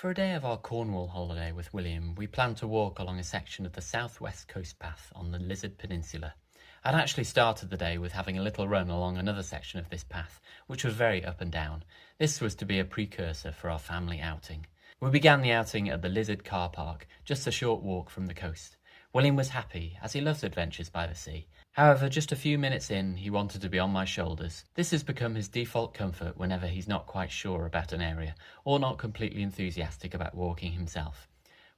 For a day of our Cornwall holiday with William, we planned to walk along a section of the southwest coast path on the Lizard Peninsula. I'd actually started the day with having a little run along another section of this path, which was very up and down. This was to be a precursor for our family outing. We began the outing at the Lizard Car Park, just a short walk from the coast. William was happy, as he loves adventures by the sea. However, just a few minutes in, he wanted to be on my shoulders. This has become his default comfort whenever he's not quite sure about an area, or not completely enthusiastic about walking himself.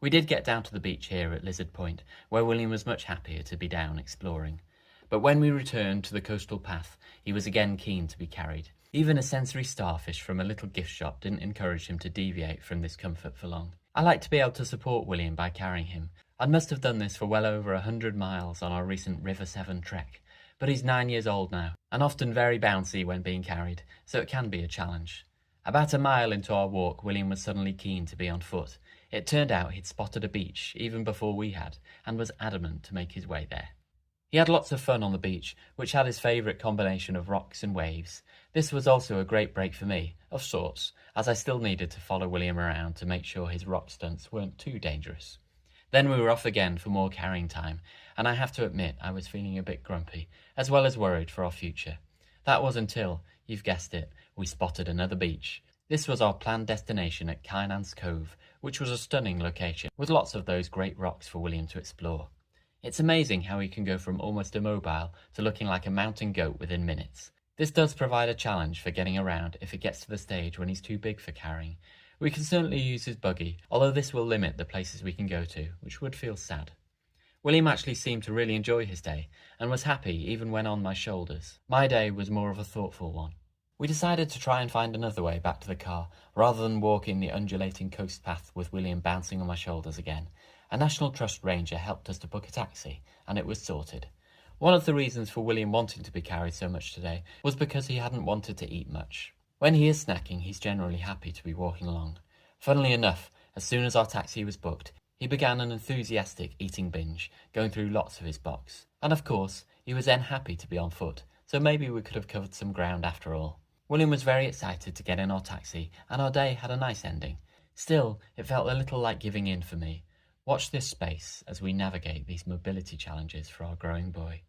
We did get down to the beach here at Lizard Point, where William was much happier to be down exploring. But when we returned to the coastal path, he was again keen to be carried. Even a sensory starfish from a little gift shop didn't encourage him to deviate from this comfort for long. I like to be able to support William by carrying him. I must have done this for well over 100 miles on our recent River Severn trek, but he's 9 years old now, and often very bouncy when being carried, so it can be a challenge. About a mile into our walk, William was suddenly keen to be on foot. It turned out he'd spotted a beach, even before we had, and was adamant to make his way there. He had lots of fun on the beach, which had his favourite combination of rocks and waves. This was also a great break for me, of sorts, as I still needed to follow William around to make sure his rock stunts weren't too dangerous. Then we were off again for more carrying time, and I have to admit I was feeling a bit grumpy, as well as worried for our future. That was until, you've guessed it, we spotted another beach. This was our planned destination at Kynance Cove, which was a stunning location, with lots of those great rocks for William to explore. It's amazing how he can go from almost immobile to looking like a mountain goat within minutes. This does provide a challenge for getting around if it gets to the stage when he's too big for carrying. We can certainly use his buggy, although this will limit the places we can go to, which would feel sad. William actually seemed to really enjoy his day, and was happy even when on my shoulders. My day was more of a thoughtful one. We decided to try and find another way back to the car, rather than walking the undulating coast path with William bouncing on my shoulders again. A National Trust ranger helped us to book a taxi, and it was sorted. One of the reasons for William wanting to be carried so much today was because he hadn't wanted to eat much. When he is snacking, he's generally happy to be walking along. Funnily enough, as soon as our taxi was booked, he began an enthusiastic eating binge, going through lots of his box. And of course, he was then happy to be on foot, so maybe we could have covered some ground after all. William was very excited to get in our taxi, and our day had a nice ending. Still, it felt a little like giving in for me. Watch this space as we navigate these mobility challenges for our growing boy.